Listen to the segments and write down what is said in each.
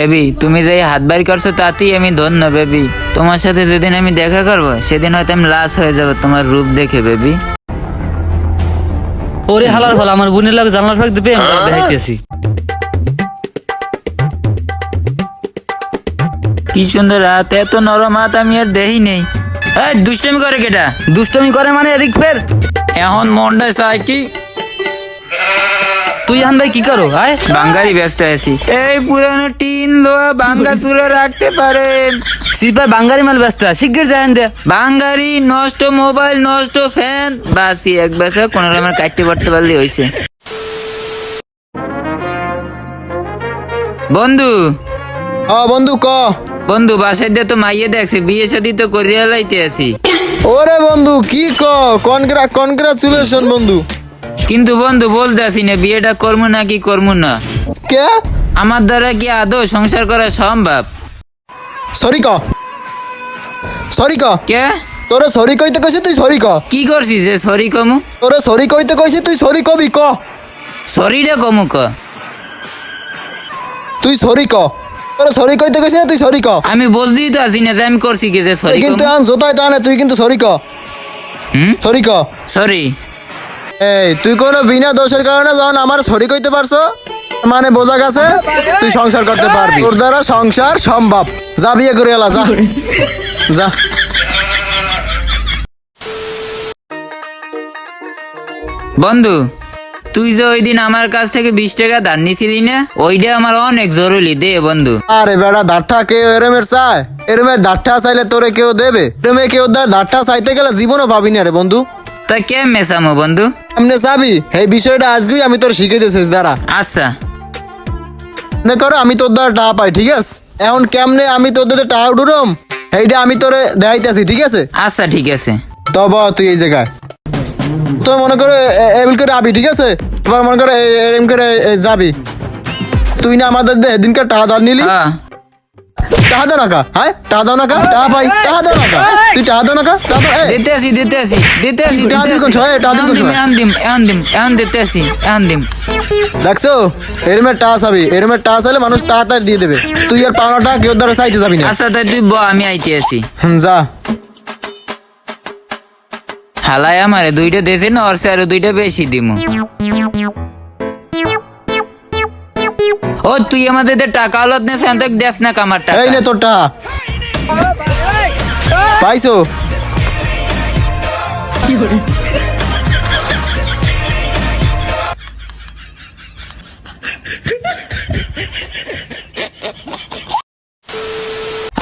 Baby তুমি যে হাত বাড়ি করছো তাতেই আমি ধন্য বেবি। তোমার সাথে যেদিন আমি দেখা করবো সেদিন হয়তো আমি লাশ হয়ে যাবো তোমার রূপ দেখে বেবি। ওরে হালার ফল আমার বোনের লাগে জানলার ফাঁক দিবে আমি দেখাইতেছি। কি সুন্দর রাত, এত নরম হাত আমি আর দেই নেই। দুষ্টামি করে কেটা? দুষ্টমি করে মানে এদিক ফের এখন মনটা চাই কি তুই আন ভাই কি করো? আয় বাঙ্গারি ব্যস্ত আছি। এই পুরানো টিন লোহা বাঙ্গা চুরে রাখতে পারেন? সিপাই বাঙ্গারি মাল ব্যস্ত শিগগির যায় দে। বাঙ্গারি নষ্ট, মোবাইল নষ্ট, ফ্যান বাসি এক বেসা কোন আমার কাটতে পড়তে পারলে হয়েছে। বন্ধু বন্ধু ক। বন্ধু বাসায় দিয়ে তো মাইয়ে দেখছে, বিয়ে শাদী তো করিয়া লাইতে আছি। ওরে বন্ধু কি কনগ্রাচুলেশন বন্ধু। কিন্তু বন্ধু বলতে আসি না বিয়েটা করবো নাকি করবো না। কে? আমার দ্বারা কি আদৌ সংসার করা সম্ভব? সরি ক কে? তোরে সরি কইতে কইছি তুই সরি ক। কি করছিস যে সরি কমু? তোরে সরি কইতে কইছি তুই সরি কবি ক। সরিটা কমু ক। তুই সরি ক। তোরে সরি কইতে কইছি না তুই সরি ক। আমি বলতেই তো আসি না যে আমি করছি কি যে সরি কিন্তু কমু। আন জোতায় টানে তুই কিন্তু সরি ক। সরি ক। সরি। এই তুই কোনো বিনা দোষের কারণে যখন আমার সরি কইতে পারছো মানে বোঝা গেছে তুই সংসার করতে পারবি, তোর দ্বারা সংসার সম্ভব। যা বিয়ে করে এলা যা যা। বন্ধু তুই যে ওই দিন আমার কাছ থেকে 20 টাকা ধার নিছিলি না, ওইটা আমার অনেক জরুরি, দে বন্ধু। আরে বেড়া ধারটা কেউ এরমের চায়? এরমের ধারটা চাইলে তোরে কেউ দেবে? এরমে কেউ ধারটা চাইতে গেলে জীবনও পাবি না রে বন্ধু। তা কে মেসামো বন্ধু? এমনি চাবি এই বিষয়টা আজকেই আমি তোর শিখে দিয়েছিস দাঁড়া। আচ্ছা মনে করো আমি তোর দ্বারা টাকা পাই, ঠিক আছে? এখন কেমনে আমি তোর দ্বারা টাকা উঠুরম এইটা আমি তোরে দেখাইতেছি, ঠিক আছে? আচ্ছা ঠিক আছে। তবে তুই এই জায়গায় তো মনে করে এমন করে আবি, ঠিক আছে? এবার মনে করে এরম করে যাবি। তুই না আমাদের এদিনকার টাকা ধার নিলি, হ্যাঁ টাকা দাও নাকা। হ্যাঁ টাকা দাও নাকা, টাকা পাই টাকা দাও নাকা। তুই টাকা দাও নাকা, টাকা দাও। দিতে আসি টাকা দিবি কোন সময়? টাকা দিবি কোন সময়? এখন দিতে আসি এখন দিম। দেখছো এরমের টাকা চাবি, এরমের টাকা চাইলে মানুষ তাড়াতাড়ি দিয়ে দেবে। তুই আর পাওনা টাকা কেউ দ্বারা চাইতে যাবি না। আচ্ছা তাই তুই ব, আমি আইতে আসি। যা। হালাই আমারে 2টা দেশে না ওর আরো 2টা বেশি দিমু। ও তুই আমাদের টাকা আলত নেস দেশ না কামার টাকা। এই নে তোর টাকা পাইছো।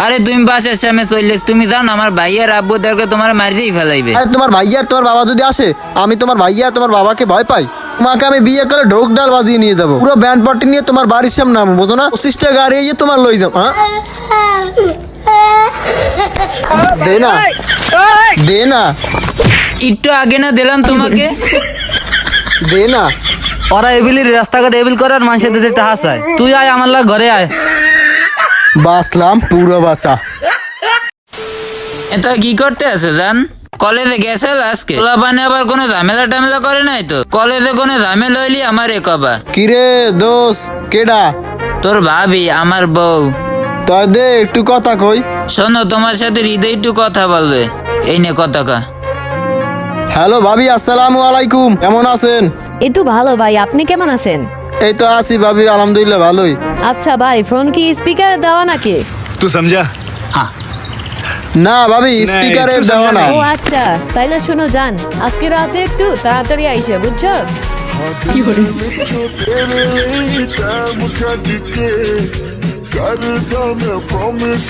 আরে তুমি বাসার সামনে চললেস, তুমি জানো আমার ভাইয়ার আব্বু দরকার তোমার মারিয়েই ফেলাইবে। আরে তোমার ভাইয়া আর তোমার বাবা যদি আসে, আমি তোমার ভাইয়া আর তোমার বাবাকে ভয় পাই? তোমাকে আমি বিয়ে করে ঢোক ডাল বাজিয়ে নিয়ে যাবো, পুরো ব্যান্ড পার্টি নিয়ে তোমার বাড়ির সামনে নামো, বোঝো না? 25টা গাড়ি এসে তোমার লই যাবো। হ্যাঁ দে না দে না একটু আগে না দিলাম তোমাকে? দে না। ওরা এবিলির রাস্তাঘাট এবিল করে আর মানুষের দিতে টাকা চায়। তুই আয় আমার লাগে ঘরে আয়। বাসলাম পুরো বাসা। এটা কি করতে আছে জান? কলেজে গেছে আজকে? পোলাপানে আবার কোনো ঝামেলা টামেলা করে নাই তো? কলেজে কোনো ঝামেলা হইলি আমারে কবা। কিরে দোষ কেডা? তোর ভাবি, আমার বউ। তয় দে একটু কথা কই। শোনো তোমার সাথে হৃদয় একটু কথা বলবে, এই নে কথা কা। হ্যালো ভাবি, আসসালামু আলাইকুম, কেমন আছেন? এই তো ভালো ভাই, আপনি কেমন আছেন? এই তো আছি ভাবি, আলহামদুলিল্লাহ ভালোই। আচ্ছা ভাই, ফোন কি স্পিকারে দেওয়া নাকি? तू समझा? हाँ। না ভাবি স্পিকারে একটু দেওয়া না। ও আচ্ছা, তাইলে শোনো জান, আজকে রাতে একটু তাড়াতাড়ি আইসে, বুঝছো? करदा मैं प्रॉमिस